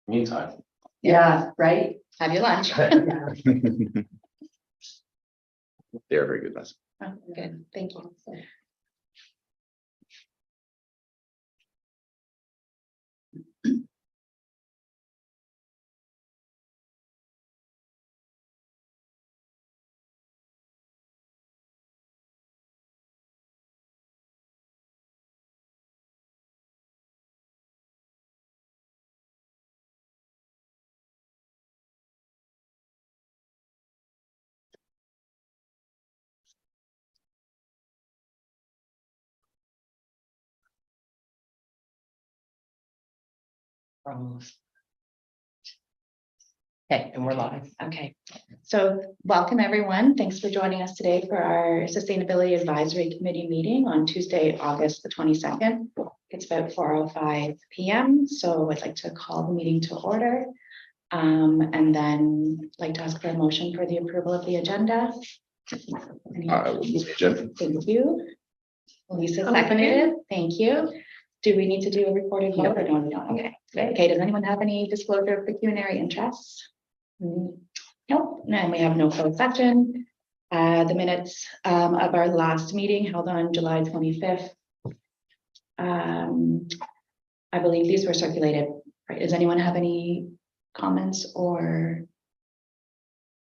Meantime. Yeah, right. Have your lunch. They're very good. Oh, good, thank you. Okay, and we're live. Okay, so welcome everyone. Thanks for joining us today for our Sustainability Advisory Committee meeting on Tuesday, August the 22nd. It's about 4:05 p.m. So I'd like to call the meeting to order. And then like to ask for a motion for the approval of the agenda. Jim. Thank you. Lisa seconded it. Thank you. Do we need to do a recorded vote or no? We don't? Okay. Okay. Does anyone have any disclosure of pecuniary interests? Nope. And we have no closed session. The minutes of our last meeting held on July 25th. I believe these were circulated. Right. Does anyone have any comments or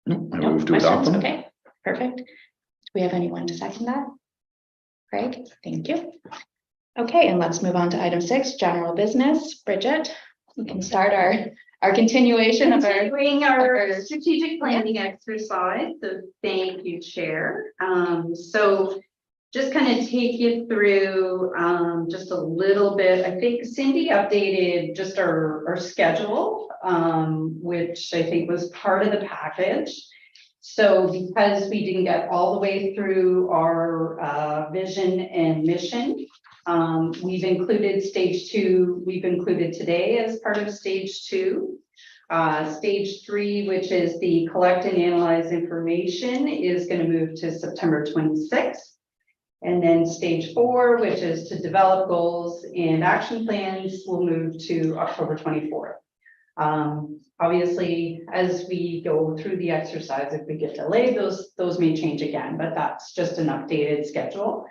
I move to adopt questions? them. Okay, perfect. Do we have anyone to second that? Craig, thank you. Okay, and let's move on to item 6, general business. Bridget, we can start our continuation of our strategic planning exercise. So thank you, Chair. So just kind of take you through just a little bit. I think Cindy updated just our schedule, which I think was part of the package. So because we didn't get all the way through our vision and mission, we've included stage 2. We've included today as part of stage 2. Stage 3, which is the collect and analyze information, is going to move to September 26th. And then stage 4, which is to develop goals and action plans, will move to October 24th. Obviously, as we go through the exercise, if we get delayed, those may change again, but that's just an updated schedule.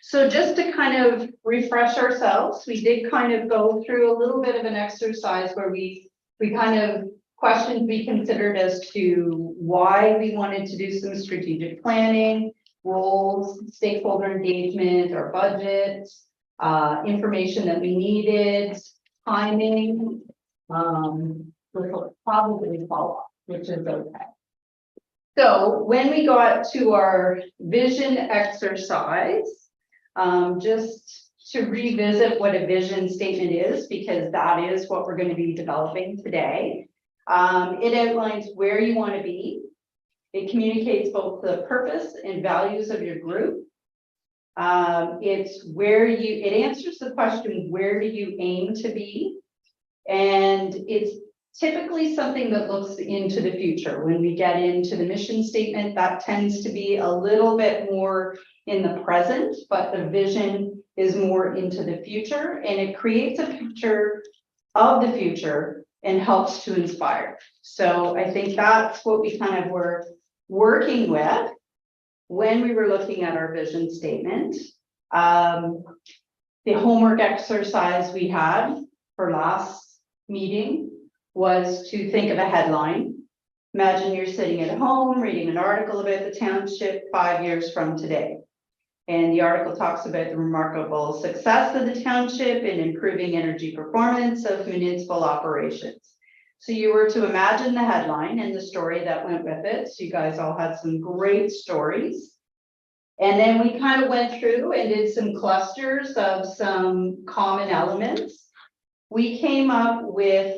So just to kind of refresh ourselves, we did kind of go through a little bit of an exercise where we kind of questions we considered as to why we wanted to do some strategic planning, roles, stakeholder engagement, our budget, information that we needed, timing, will probably follow up, which is okay. So when we got to our vision exercise, just to revisit what a vision statement is, because that is what we're going to be developing today. It outlines where you want to be. It communicates both the purpose and values of your group. It answers the question, where do you aim to be? And it's typically something that looks into the future. When we get into the mission statement, that tends to be a little bit more in the present, but the vision is more into the future, and it creates a picture of the future and helps to inspire. So I think that's what we kind of were working with when we were looking at our vision statement. The homework exercise we had for last meeting was to think of a headline. Imagine you're sitting at home reading an article about the township 5 years from today. And the article talks about the remarkable success of the township in improving energy performance of municipal operations. So you were to imagine the headline and the story that went with it. So you guys all had some great stories. And then we kind of went through and did some clusters of some common elements. We came up with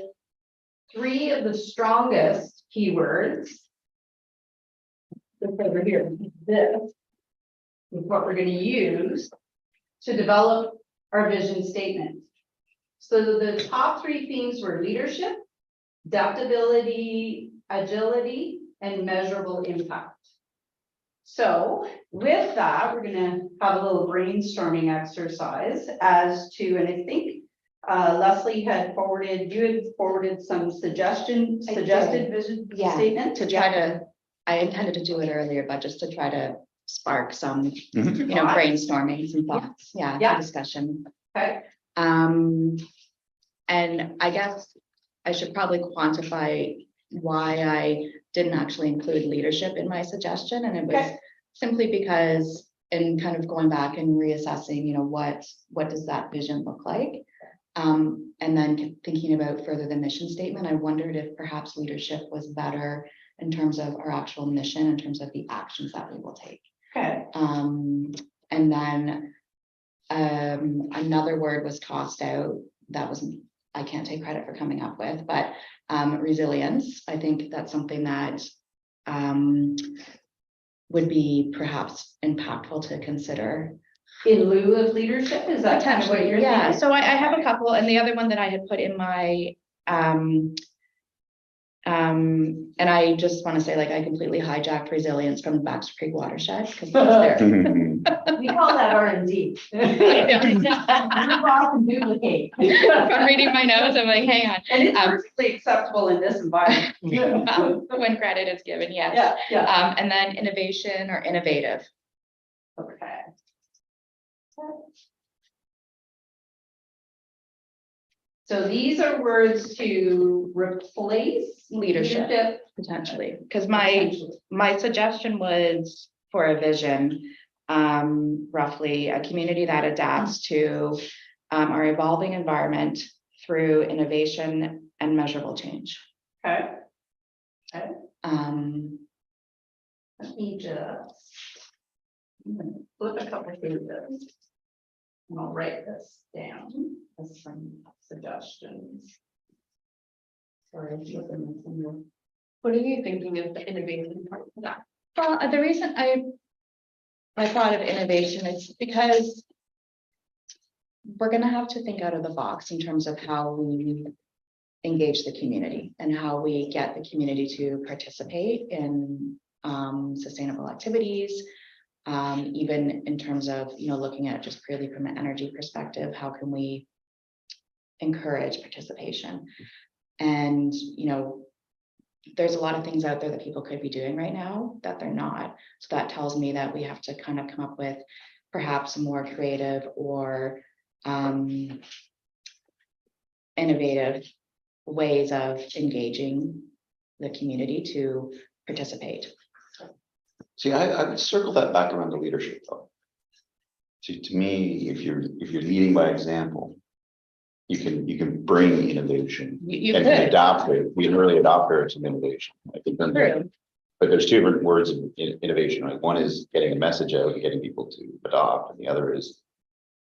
3 of the strongest keywords. Look over here. This is what we're going to use to develop our vision statement. So the top 3 themes were leadership, adaptability, agility, and measurable impact. So with that, we're going to have a little brainstorming exercise as to, and I think Leslie had forwarded, you had forwarded some suggested vision Yeah, statement. to try to, I intended to do it earlier, but just to try to spark some, Mhm. you know, Thoughts? brainstorming, some thoughts, yeah, Yeah. discussion. Okay, And I guess I should probably quantify why I didn't actually include leadership in my suggestion, and it was Okay. simply because in kind of going back and reassessing, you know, what does that vision look like? And then thinking about further the mission statement, I wondered if perhaps leadership was better in terms of our actual mission, in terms of the actions that we will take. okay, And then another word was tossed out that wasn't, I can't take credit for coming up with, but resilience. I think that's something that would be perhaps impactful to consider. in lieu of leadership, is that kind of what you're Yeah, thinking? so I have a couple, and the other one that I had put in my and I just want to say, like, I completely hijacked resilience from the Baxter Creek watershed because there. We call that R and D. Duplicate. I'm reading my notes, I'm like, hang on. And it's perfectly acceptable in this environment. When credit is given, yes. Yeah, yeah. And then innovation or innovative. Okay. So these are words to replace Leadership. Potentially, because Potentially. my suggestion was for a vision, roughly a community that adapts to our evolving environment through innovation and measurable change. Okay, Um, let me just flip a couple through this. And I'll write this down as some suggestions. Sorry, I'm looking at some more. What are you thinking of the innovation part of that? well, the reason I thought of innovation is because we're gonna have to think out of the box in terms of how we engage the community and how we get the community to participate in sustainable activities. Even in terms of, you know, looking at it just purely from an energy perspective, how can we encourage participation? And, you know, there's a lot of things out there that people could be doing right now that they're not. So that tells me that we have to kind of come up with perhaps more creative or innovative ways of engaging the community to participate. See, I would circle that back around to leadership though. To me, if you're leading by example, you can bring innovation You and could. adopt it, be an early adopter of some innovation. I think then, True. but there's two different words in innovation, right? One is getting a message out and getting people to adopt, and the other is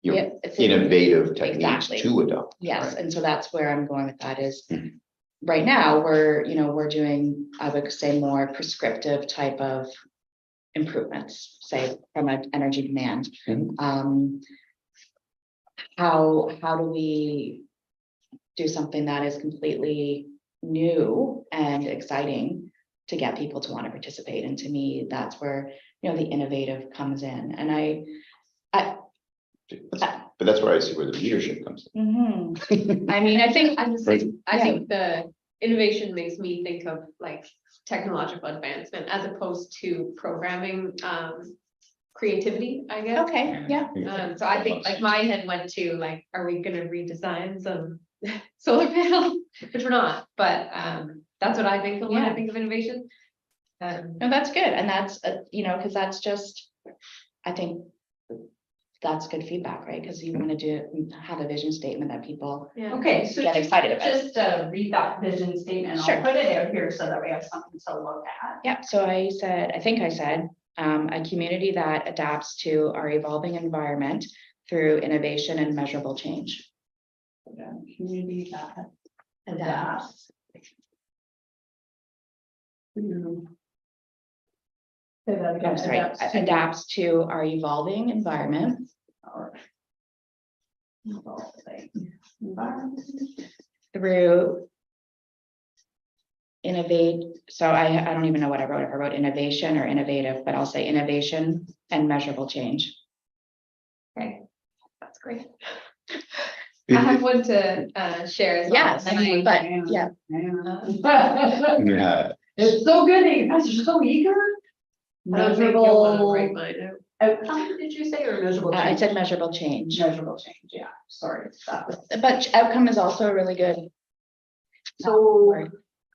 you know, Yeah, it's innovative techniques Exactly. to adopt. Yes, right? and so that's where I'm going with that is. Mhm. Right now, we're doing, I would say, more prescriptive type of improvements, say from an energy demand. Mhm. How do we do something that is completely new and exciting to get people to want to participate? And to me, that's where, you know, the innovative comes in. And But that's where I see where the leadership comes in. I mean, I think, I'm just Right. saying, I think the innovation makes me think of like technological advancement as opposed to programming, creativity, I guess. okay, yeah, So I think like my head went to like, are we gonna redesign some solar panels? Which we're not, but that's what I think of when I Yeah. think of innovation. no, that's good. And that's, you know, because that's just, I think that's good feedback, right? Because you want to have a vision statement that people Yeah. Okay, so get excited about. just read that vision statement. Sure. I'll put it out here so that we have something to look at. Yeah, so I think I said, a community that adapts to our evolving environment through innovation and measurable change. Community that adapts. Say that again. I'm sorry, adapts to our evolving environment Or evolving environment. through innovate. So I don't even know what I wrote, if I wrote innovation or innovative, but I'll say innovation and measurable change. Okay, that's great. I have one to share as well. Yes, And I- but yeah, Yeah, It's so good, that you guys are so eager. I don't think you'll wanna Measurable break mine out. outcome, did you say, or measurable I change? said measurable change, Measurable change, yeah, sorry, that was. but outcome is also a really good. So, word.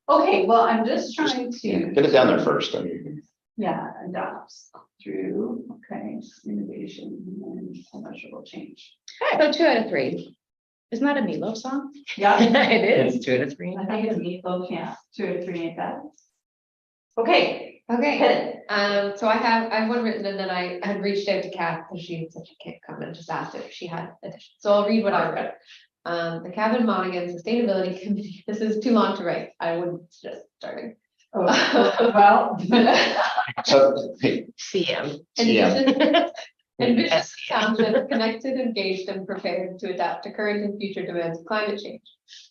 okay, well, I'm just trying to. get it down there first, I mean. Yeah, adapts through, okay, innovation and measurable change. So 2 out of 3. Isn't that a Meatloaf song? Yeah, It is 2 out of 3. I think it's meatloaf, yeah, 2 or 3 ain't bad. Okay, Okay, hit it. so I have one written and then I had reached out to Kath because she had such a kick comment and just asked if she had additions. So I'll read what I wrote. The Kevin Monaghan Sustainability Committee, this is too long to write. I wouldn't suggest starting. Oh, well. So, hey, CM. yeah, Envision township connected, engaged, and prepared to adapt to current and future demands of climate change.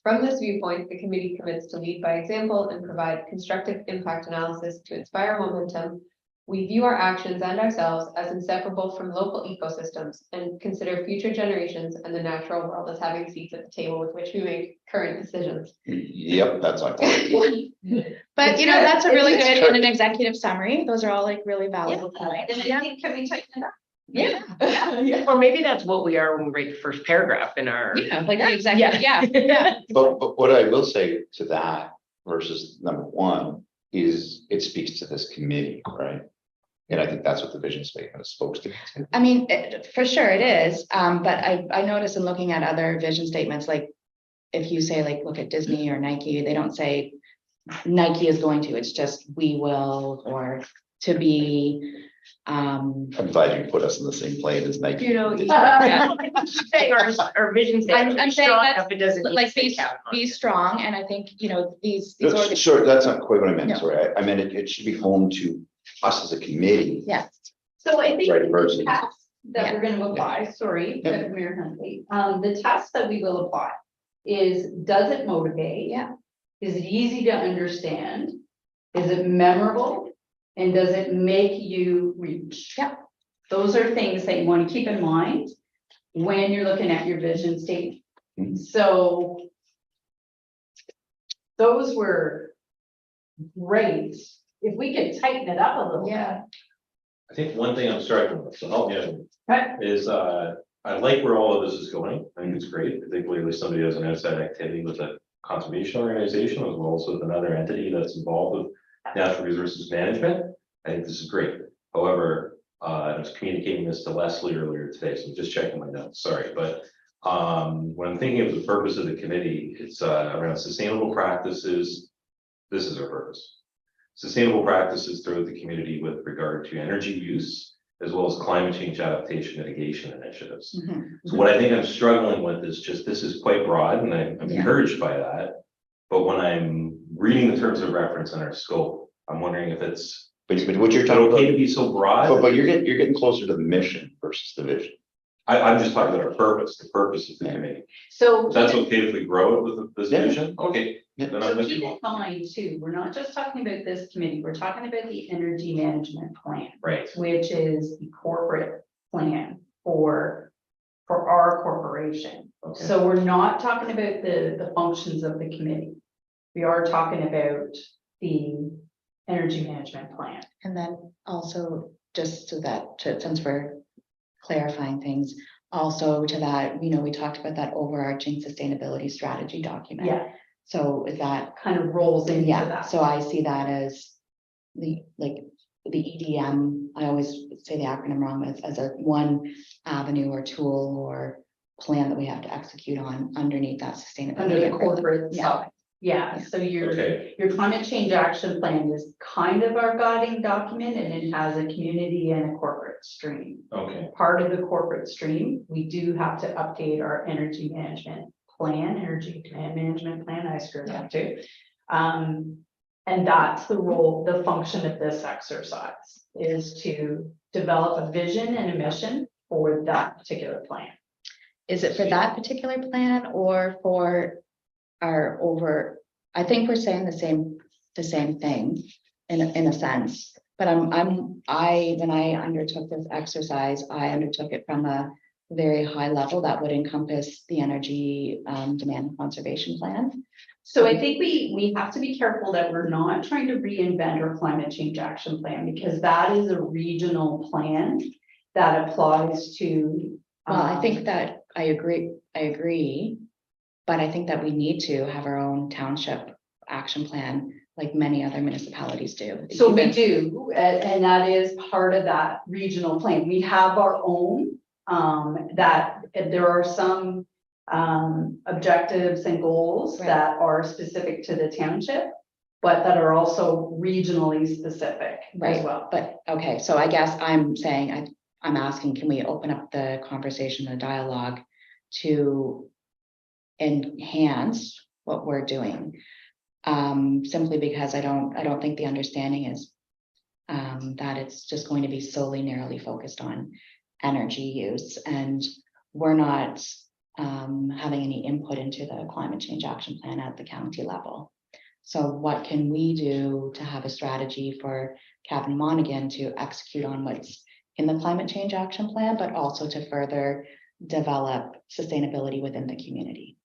From this viewpoint, the committee commits to lead by example and provide constructive impact analysis to inspire momentum. We view our actions and ourselves as inseparable from local ecosystems and consider future generations and the natural world as having seats at the table with which we make current decisions. yep, that's my point. But you know, that's a really It's good true. in an executive summary. Those are all like really valuable points. Can we tighten it up? Yeah. Or maybe that's what we are when we write the first paragraph in our. Yeah, like the executive, yeah. But what I will say to that versus number one is it speaks to this committee, right? And I think that's what the vision statement is supposed to be. I mean, for sure it is, but I noticed in looking at other vision statements, like if you say like, look at Disney or Nike, they don't say Nike is going to, it's just we will, or to be. I'm glad you put us in the same plane as Nike. You know, Saying our vision statement I'm is saying strong that, enough, it doesn't. need Like to say be Kavanaugh. strong, and I think, you know, these. No, sure, that's not quite what I meant, No. sorry, I meant it should be home to us as a committee. Yeah. So I think Right, the versus- test that Yeah. we're gonna apply, sorry, Yeah. Mayor Huntley, the test that we will apply is, does it motivate? Yeah. Is it easy to understand? Is it memorable? And does it make you reach? Yeah. Those are things that you want to keep in mind when you're looking at your vision statement. Mhm. So those were great. If we could tighten it up a little bit. Yeah. I think one thing I'm struggling with, so help me out, Okay. is, I like where all of this is going. I think it's great, particularly if somebody has an outside activity with a conservation organization as well as with another entity that's involved with natural resources management. I think this is great. However, I was communicating this to Leslie earlier today, so I'm just checking my notes, sorry, but when I'm thinking of the purpose of the committee, it's around sustainable practices. This is our purpose. Sustainable practices throughout the community with regard to energy use, as well as climate change adaptation mitigation initiatives. Mhm. So what I think I'm struggling with is just, this is quite broad and I'm Yeah. encouraged by that. But when I'm reading the terms of reference in our scope, I'm wondering if it's But what you're is it talking okay to about, be so broad. but you're getting closer to the mission versus the vision. I'm just talking about our purpose, the purpose of the Yeah. committee. So. If that's okay if we grow it with this Yeah. vision, okay. Yeah. Then So I'm with keep you. in mind too, we're not just talking about this committee, we're talking about the energy management plan, Right, which is the corporate plan for our corporation. okay, So we're not talking about the functions of the committee. We are talking about the energy management plan. And then also, just so that, since we're clarifying things, also to that, you know, we talked about that overarching sustainability strategy document. Yeah, So is that, kind of rolls into yeah, that. so I see that as the, like, the EDM, I always say the acronym wrong, as a one avenue or tool or plan that we have to execute on underneath that sustainability. Under the umbrella. corporate Yeah. side. Yeah, so okay, your climate change action plan is kind of our guiding document and it has a community and a corporate stream. okay, Part of the corporate stream, we do have to update our energy management plan, energy demand management plan, I screwed up too. And that's the role, the function of this exercise is to develop a vision and a mission for that particular plan. Is it for that particular plan or for our I think we're saying the same thing in a sense, but when I undertook this exercise, I undertook it from a very high level that would encompass the energy demand and conservation plan. So I think we have to be careful that we're not trying to reinvent our climate change action plan, because that is a regional plan that applies to. Well, I think that I agree. But I think that we need to have our own township action plan like many other municipalities do. So we Even- do, and that is part of that regional plan. We have our own, that there are some objectives and goals Right. that are specific to the township, but that are also regionally specific as Right, well. but, okay, so I guess I'm saying, I'm asking, can we open up the conversation, the dialogue to enhance what we're doing? Simply because I don't think the understanding is that it's just going to be solely narrowly focused on energy use, and we're not having any input into the climate change action plan at the county level. So what can we do to have a strategy for Captain Monaghan to execute on what's in the climate change action plan, but also to further develop sustainability within the community?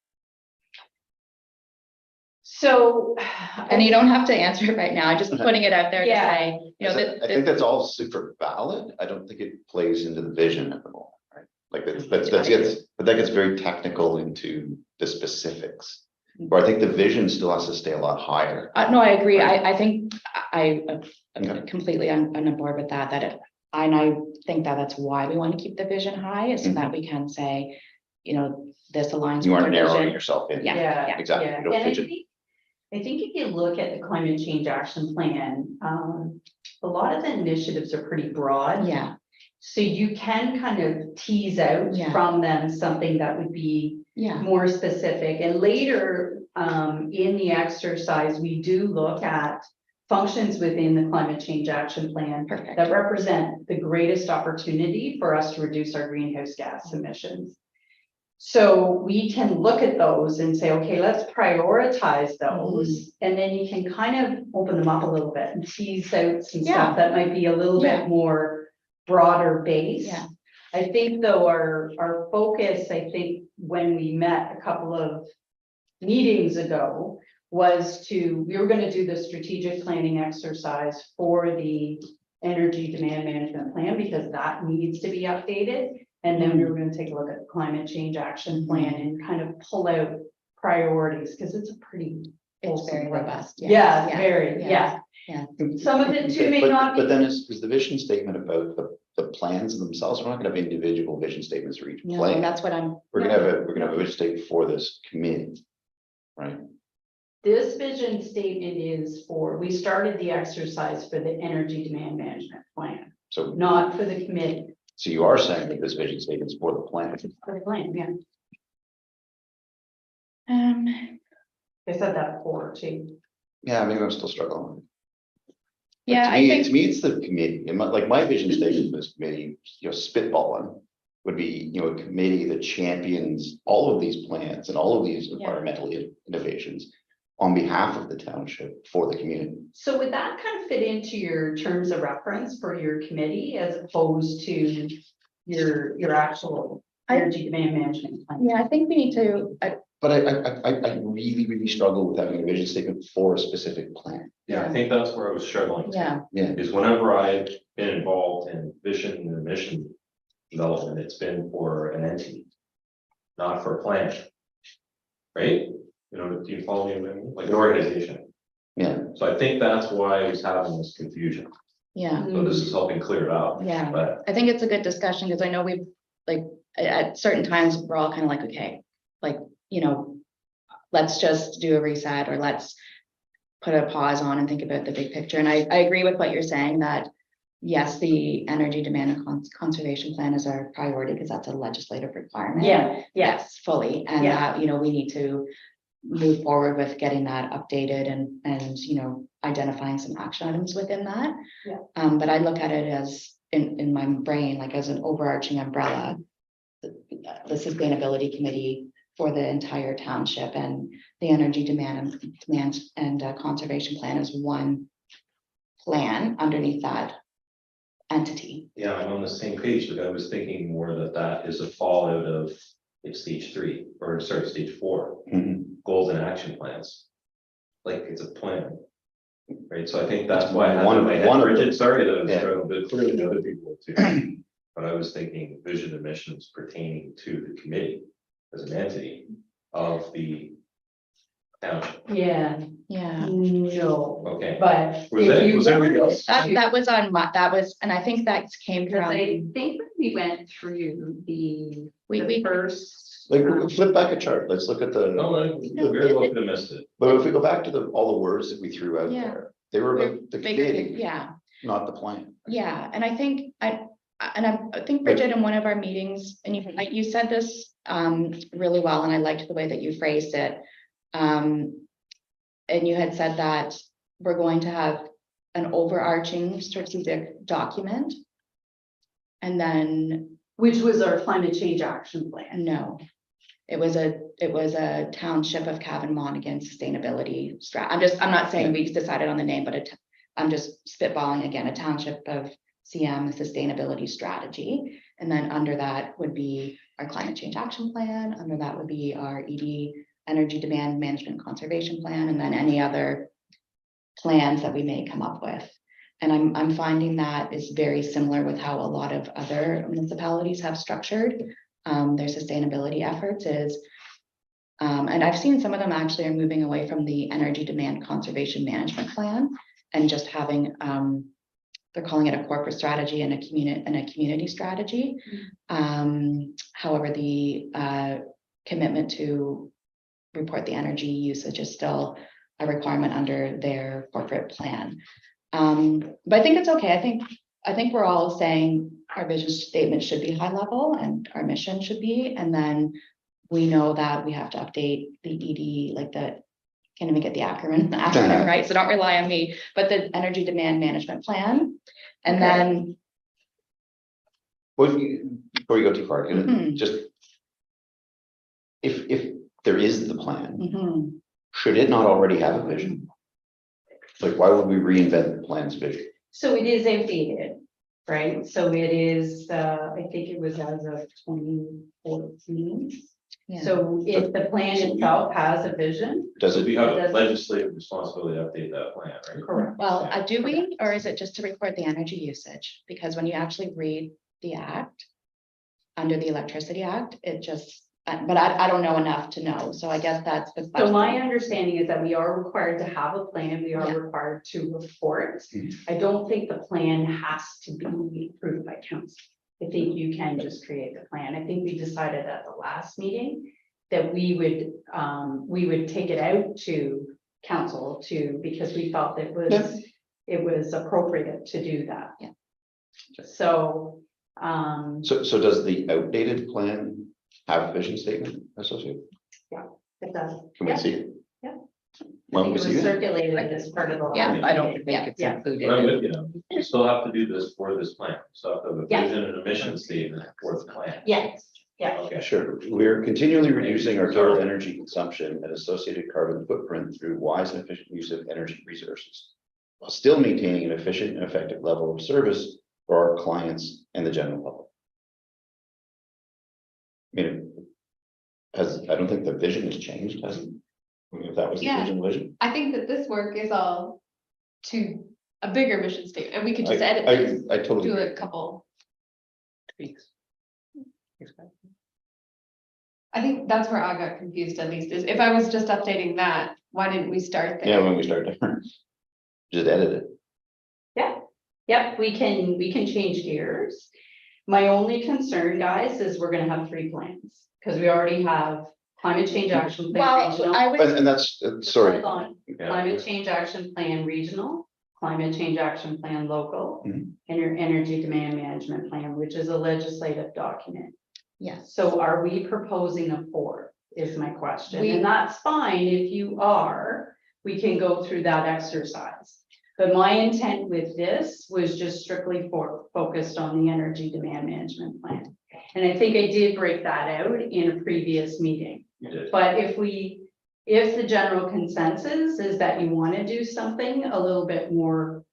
So. And you don't have to answer it right now, I'm just putting it out there to Yeah. say, you know, I think that's all super valid. I don't think it plays into the vision at the moment, right? Like that gets very technical into the specifics. Or I think the vision still has to stay a lot higher. no, I agree, I think I'm Okay. completely on board with that, and I think that that's why we want to keep the vision high, is so that we can say, you know, this aligns. You with are our narrowing vision. yourself in. Yeah. Exactly. Yeah, You don't and pitch it. I think if you look at the climate change action plan, a lot of the initiatives are pretty broad. Yeah, So you can kind of tease out Yeah. from them something that would be yeah, more specific. And later, in the exercise, we do look at functions within the climate change action plan perfect. that represent the greatest opportunity for us to reduce our greenhouse gas emissions. So we can look at those and say, okay, let's prioritize those. And then you can kind of open them up a little bit and tease out some Yeah. stuff that might be a little Yeah. bit more broader base. Yeah. I think though, our focus, I think when we met a couple of meetings ago, was we were gonna do the strategic planning exercise for the energy demand management plan, because that needs to be updated. And then we were gonna take a look at the climate change action plan and kind of pull out priorities, because it's a pretty. It's very fulsome plan. robust. Yeah, very, yeah, yeah. Some of it too may But- not be. But then is the vision statement about the plans themselves? We're not gonna have individual vision statements for each No, plan. that's what I'm, We're gonna have a vision statement for this committee. Right? This vision statement is we started the exercise for the energy demand management plan, So, not for the committee. so you are saying that this vision statement is for the plan. For the plan, yeah. I said that before too. Yeah, maybe I'm still struggling. But yeah, to I me- think, To me, it's the committee, and my vision statement for this committee, spitballing. Would be, a committee that champions all of these plans and all of these Yeah. environmental innovations. On behalf of the township for the community. So would that kind of fit into your terms of reference for your committee as opposed to your actual energy demand management plan? yeah, I think we need to, But I really struggle with having a vision statement for a specific plan. Yeah, I think that's where I was struggling. yeah, Is whenever I've been involved in vision and mission development, it's been for an entity, not for a plan. Right? Do you follow me? Like an organization. Yeah, So I think that's why I was having this confusion. yeah, So this is helping clear it up. yeah. But I think it's a good discussion, because I know we've, like, at certain times, we're all kind of like, okay, like, let's just do a reset, or let's put a pause on and think about the big picture. And I agree with what you're saying, that yes, the energy demand and conservation plan is our priority, because that's a legislative requirement. Yeah, Yes, fully. And Yeah. that, we need to move forward with getting that updated and, identifying some action items within that. Yeah. But I look at it as in my brain, like as an overarching umbrella, the sustainability committee for the entire township, and the energy demand and conservation plan is one plan underneath that entity. Yeah, I'm on the same page, but I was thinking more that is a fallout of like stage 3, or sorry, stage 4, Mhm. goals and action plans. Like it's a plan. Right, so I think that's why I had One in of- my head, one of them. Bridget, sorry that I was Yeah. struggling, but clearly other people were too. But I was thinking vision and missions pertaining to the committee as an entity of the township. Yeah, Yeah. no, Okay, but. Was if that- you was everybody wanted else? That, to- that was on my, that was, and I think that came Because I from, think when we went through the we, first. Like, flip back a chart, let's look at the, no, I very well could have missed it. but if we go back to all the words that we threw out Yeah. there, they were about the committee, yeah. not the plan. Yeah, and I think I think Bridget, in one of our meetings, and you said this really well, and I liked the way that you phrased it. And you had said that we're going to have an overarching strategic document. And then, Which was our climate change action plan. no, it was a Township of Cavan Monaghan sustainability I'm not saying we decided on the name, but I'm just spitballing again, a Township of CM sustainability strategy. And then under that would be our climate change action plan. Under that would be our ED energy demand management conservation plan, and then any other plans that we may come up with. And I'm finding that is very similar with how a lot of other municipalities have structured their sustainability efforts is. And I've seen some of them actually are moving away from the energy demand conservation management plan and just having they're calling it a corporate strategy and a community strategy. However, the commitment to report the energy usage is still a requirement under their corporate plan. But I think it's okay. I think we're all saying our vision statement should be high level and our mission should be, and then we know that we have to update the ED, like the, can't even get the acronym right, so don't rely on me, but the energy demand management plan. And Okay. then, Before you go too far, Mhm. just. If there is the plan, mhm, should it not already have a vision? Like, why would we reinvent the plan's vision? So it is outdated, right? So it is, I think it was as of 2014. yeah. So if the plan itself has a vision. Does So it, we have a That's- legislative responsibility to update that plan, right? Correct. Well, do we, or is it just to record the energy usage? Because when you actually read the act, under the Electricity Act, it just, but I don't know enough to know, so I guess that's the So question. my understanding is that we are required to have a plan, we are Yeah. required to report. Mhm. I don't think the plan has to be approved by council. I think you can just create the plan. I think we decided at the last meeting that we would take it out to council because we felt it was appropriate to do that. Yeah. So, so does the outdated plan have a vision statement associated? it does. Can we Yeah. see it? Yeah. When It we was see it? circulated as part of the. Yeah, last I don't meeting. think it's Yeah. included. But I'm with you, you still have to do this for this plan, so have to have a Yeah. vision and a mission statement for the plan. Yes, yeah. Okay. Sure, we're continually reducing our total energy consumption and associated carbon footprint through wise and efficient use of energy resources, while still maintaining an efficient and effective level of service for our clients and the general public. I mean, I don't think the vision has changed, has it? I mean, if that was the Yeah. vision. I think that this work is all to a bigger mission statement, and we could just edit this, I totally. do agree. a couple. Tweaks. I think that's where I got confused at least, is if I was just updating that, why didn't we start there? Yeah, when we start to just edit it. Yep, we can change gears. My only concern, guys, is we're gonna have 3 plans, because we already have climate change action plan Well, regional. I was, And that's, sorry. Hold on. Yeah. Climate change action plan regional, climate change action plan local, Mhm. and your energy demand management plan, which is a legislative document. yes, So are we proposing a 4th is my question, We- and that's fine if you are, we can go through that exercise. But my intent with this was just strictly focused on the energy demand management plan. And I think I did break that out in a previous meeting. You did. But if the general consensus is that you want to do something a little bit more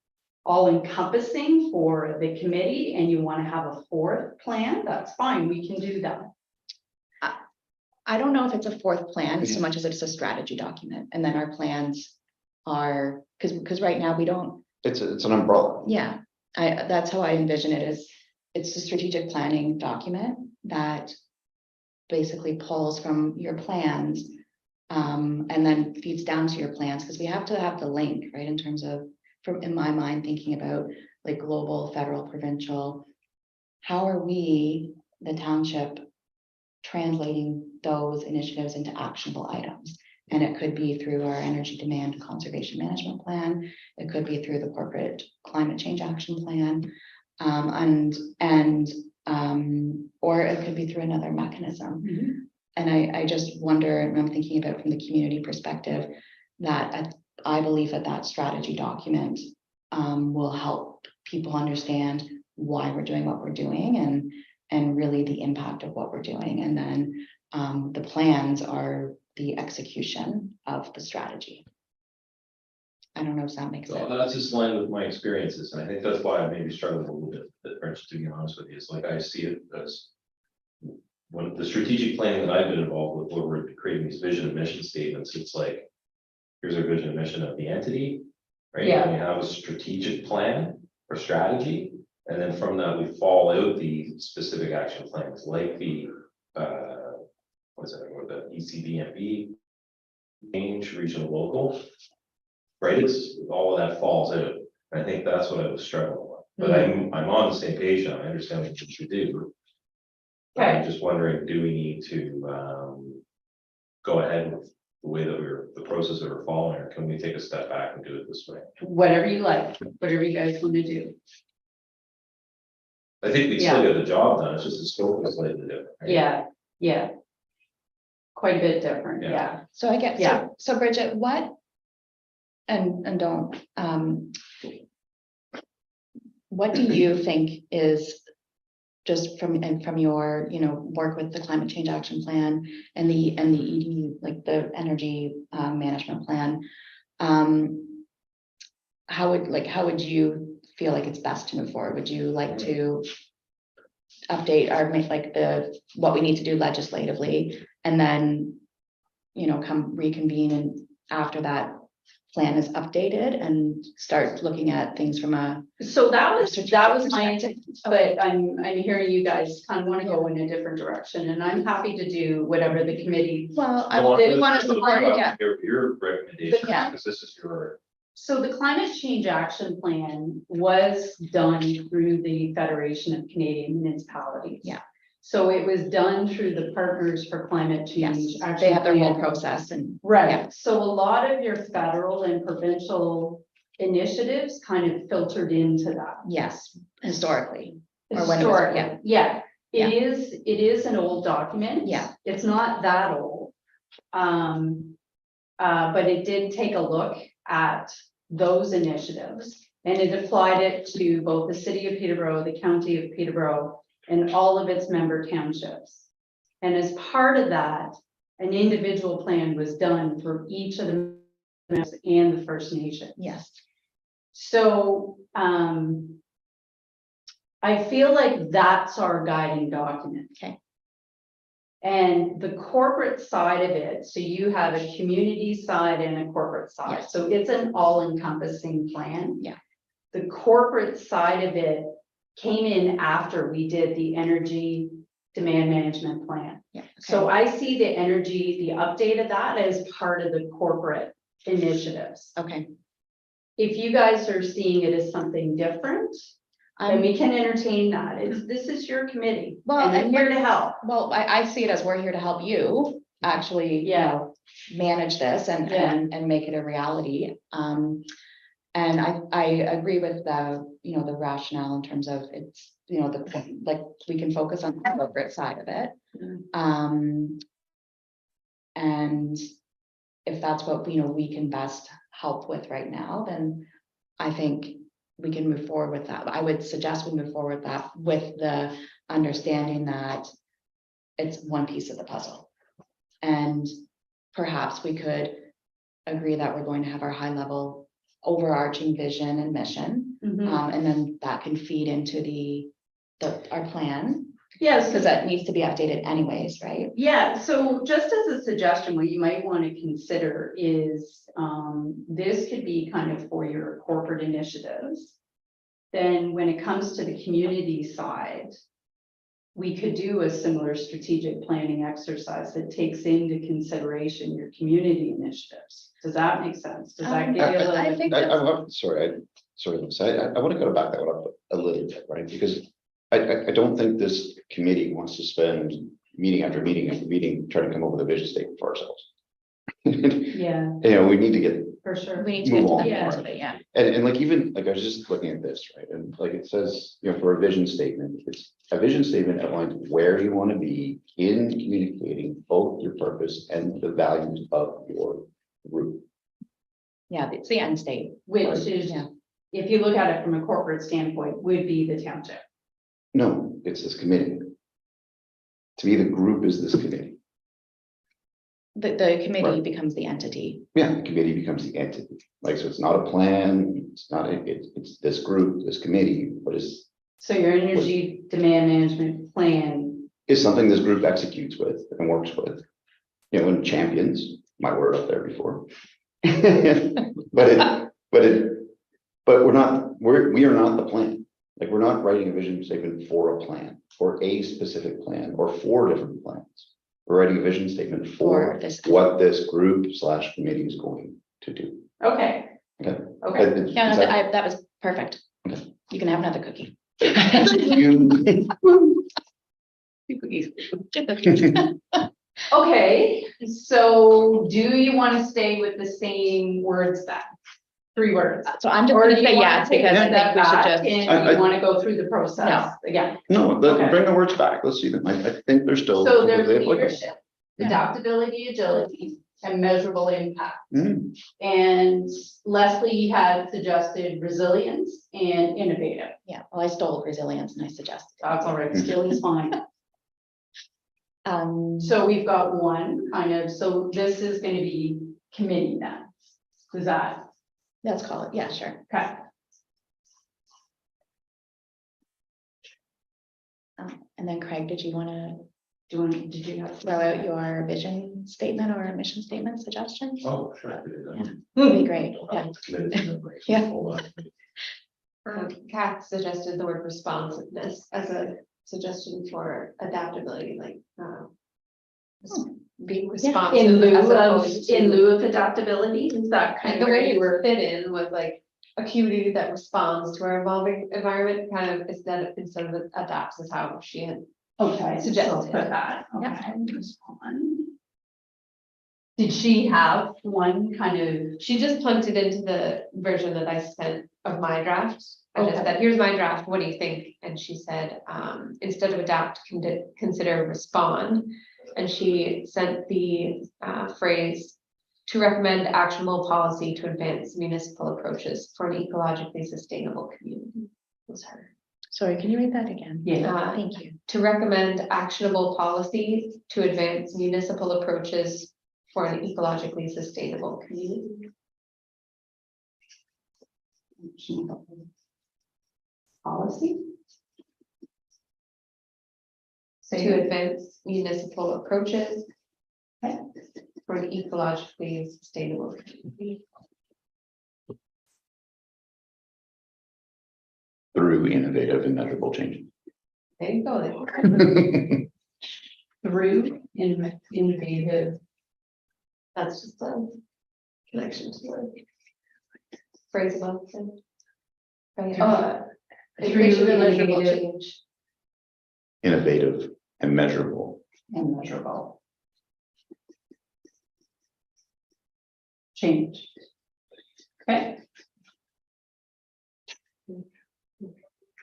all encompassing for the committee and you want to have a fourth plan, that's fine, we can do that. I don't know if it's a fourth plan so much as it's a strategy document, and then our plans are, because right now we don't, It's an umbrella. yeah, that's how I envision it is, it's a strategic planning document that basically pulls from your plans, and then feeds down to your plans, because we have to have the link, right, in terms of, from, in my mind, thinking about like global, federal, provincial, how are we, the township, translating those initiatives into actionable items? And it could be through our energy demand conservation management plan. It could be through the corporate climate change action plan. Or it could be through another mechanism. And I just wonder, and I'm thinking about from the community perspective, that I believe that strategy document will help people understand why we're doing what we're doing and really the impact of what we're doing. And then the plans are the execution of the strategy. I don't know if that makes So sense. that's just line with my experiences, and I think that's why I maybe struggled a little bit with it, Rich, to be honest with you, it's like I see it as. When the strategic plan that I've been involved with, where we're creating these vision and mission statements, it's like, here's our vision and mission of the entity. Right, Yeah. and we have a strategic plan or strategy, and then from that, we fall out the specific action plans, like the, what is it, or the ECDMB, change, regional, local. Right, it's, all of that falls out, and I think that's what I was struggling with, but I'm on the same page now, I understand what you should do. I'm Okay, just wondering, do we need to, go ahead with the way that the process that we're following, or can we take a step back and do it this way? whatever you like, whatever you guys want to do. I think we still get the job done, it's just the scope is slightly different. right? Yeah. Quite a bit different, Yeah. yeah. So I get, Yeah. so Bridget, what? And don't, what do you think is just from your, work with the climate change action plan and the ED, like the energy management plan? How would you feel like it's best to move forward? Would you like to update what we need to do legislatively, and then, come reconvene and after that plan is updated and start looking at things from a. So that was my perspective. intent, but I'm hearing you guys kind of want to go in a different direction, and I'm happy to do whatever the committee. Well, I Well, didn't want to let's support talk it about yet. Your recommendation, Yeah. because this is your, So the climate change action plan was done through the Federation of Canadian Municipalities. Yeah. So it was done through the Partners for Climate Change. Yes, Action they have their whole Plan. process and. Right, Yeah. so a lot of your federal and provincial initiatives kind of filtered into that. Yes, historically. Or when it was- Historically, yeah, it is an old document. Yeah. It's not that old. But it did take a look at those initiatives, and it applied it to both the city of Peterborough, the county of Peterborough, and all of its member townships. And as part of that, an individual plan was done for each of the members and the First Nation. Yes, So, I feel like that's our guiding document. Okay. And the corporate side of it, so you have a community side and a corporate side, Yes. so it's an all-encompassing plan. Yeah. The corporate side of it came in after we did the energy demand management plan. yeah. So I see the energy, the update of that as part of the corporate initiatives. Okay. If you guys are seeing it as something different, then we can entertain that. This is your committee. Well, And I'm and here to help. Well, I see it as we're here to help you actually, Yeah. manage this and, Yeah. and make it a reality. And I agree with the rationale in terms of it's, like, we can focus on the corporate side of it. And if that's what, we can best help with right now, then I think we can move forward with that. I would suggest we move forward with that with the understanding that it's one piece of the puzzle. And perhaps we could agree that we're going to have our high level overarching vision and mission. Mhm. And then that can feed into our plan, Yes, because that needs to be updated anyways, right? yeah, so just as a suggestion, what you might want to consider is, this could be kind of for your corporate initiatives. Then when it comes to the community side, we could do a similar strategic planning exercise that takes into consideration your community initiatives. Does that make sense? Does that give you a little I bit? think I want to go back that one up a little bit, right? Because I don't think this committee wants to spend meeting after meeting after meeting trying to come up with a vision statement for ourselves. Yeah, We need to get, for sure. We need to get to Move that on. part of it, yeah. and like even, like I was just looking at this, right? And like it says, for a vision statement, it's a vision statement outlines where you want to be in communicating both your purpose and the values of your group. Yeah, it's the end state. Which is, Yeah. if you look at it from a corporate standpoint, would be the township. No, it's this committee. To me, the group is this committee. The committee Right. becomes the entity. Yeah, the committee becomes the entity. Like, so it's not a plan, it's not, it's this group, this committee, but So your energy demand management plan, is something this group executes with and works with. And champions, my word up there before. But we are not the plan. Like, we're not writing a vision statement for a plan, for a specific plan, or for different plans. We're writing a vision statement for For this. what this group / committee is going to do. okay. Okay. Okay, Yeah, Is no, that- that was perfect. Okay. You can have another cookie. You- Two cookies. Two cookies. okay, so do you want to stay with the same words then? 3 words? So I'm just Or gonna do you say want yes, to take because I a step think we should back just. and you want to go through the process again? No, Okay. bring the words back. Let's see them. I think they're still. So there's completely applicable. leadership, adaptability, agility, and measurable impact. Mm, And Leslie had suggested resilience and innovative. Yeah, well, I stole resilience and I suggested. it. That's all right, still is fine. So we've got one kind of, so this is going to be committee then. Is that, Let's call it, yeah, sure. okay? And then Craig, did you want to Did you have? throw out your vision statement or mission statement suggestion? Oh, sure. That'd be great, yeah. Yeah. Kath suggested the word responsiveness as a suggestion for adaptability, like, being responsive. In lieu as of, opposed to- in lieu of adaptability, is that kind And of the where way you it were? fit in with like a community that responds to our evolving environment, kind of instead of adapts is how she had. Okay, so Suggested. put that, Yeah. okay. Just one. Did she have one kind of, She just plunked it into the version that I sent of my draft. I just Okay. said, here's my draft, what do you think? And she said, instead of adapt, consider respond. And she sent the phrase to recommend actionable policy to advance municipal approaches for an ecologically sustainable community. Was her. Sorry, can you read that again? yeah, Thank you. To recommend actionable policy to advance municipal approaches for an ecologically sustainable community. policy? To advance municipal approaches. Okay. For an ecologically sustainable community. Through innovative and measurable changes. There you go. Then. Through innovative, That's just a connection to the phrase above. then. Right. through It should be measurable innovative change. Innovative and measurable. and measurable. Change. Okay,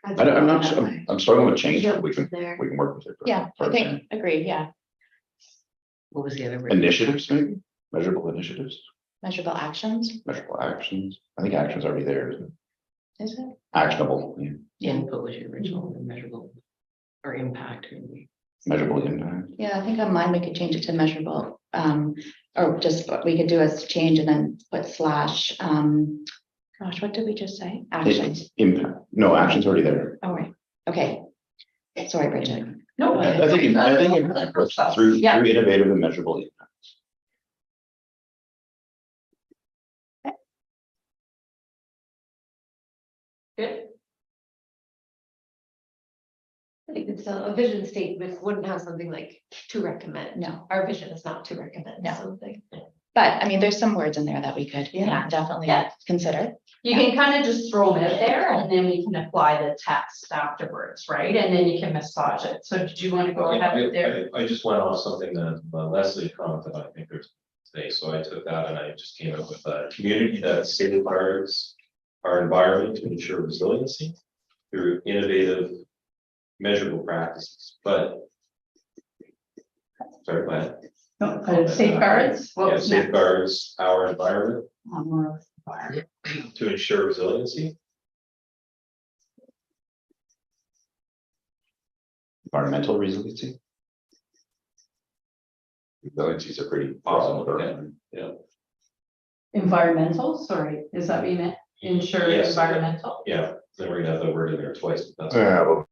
I'm not, sure. I'm struggling with change, but we can There. work with it. Yeah, I think, agreed, yeah. What was the other word? Initiatives, maybe, measurable initiatives, Measurable actions, measurable actions. I think action's already there, isn't it? is it? Actionable, yeah. Input was your original, and measurable, or impact. Measurable impact. Yeah, I think on mine, we could change it to measurable, or just what we could do is change and then put slash, Gosh, what did we just say? Actions. Impact, no, action's already there. Oh, right. Okay. Sorry, Bridget. No. I think impact was through Yeah. innovative and measurable impact. Good. I think it's a vision statement wouldn't have something like to recommend. No. Our vision is not to recommend No. something. But I mean, there's some words in there that we could Yeah. definitely Yeah. consider. You can kind of just throw them out there and then we can apply the text afterwards, right? And then you can massage it. So did you want to go ahead with there? I just went off something that Leslie commented on, I think there's today, so I took that and I just came up with a community that safeguards our environment to ensure resiliency through innovative, measurable practices, but. Sorry, go ahead. Safeguards? What Yeah, was next? safeguards our environment Fire. to ensure resiliency. Environmental resiliency. Resiliency is a pretty Awesome, broad okay. term. Yeah, Environmental, sorry, is that what you meant? Ensure Yes. environmental? yeah, then we're gonna have the word in there twice, but that's. Yeah, well,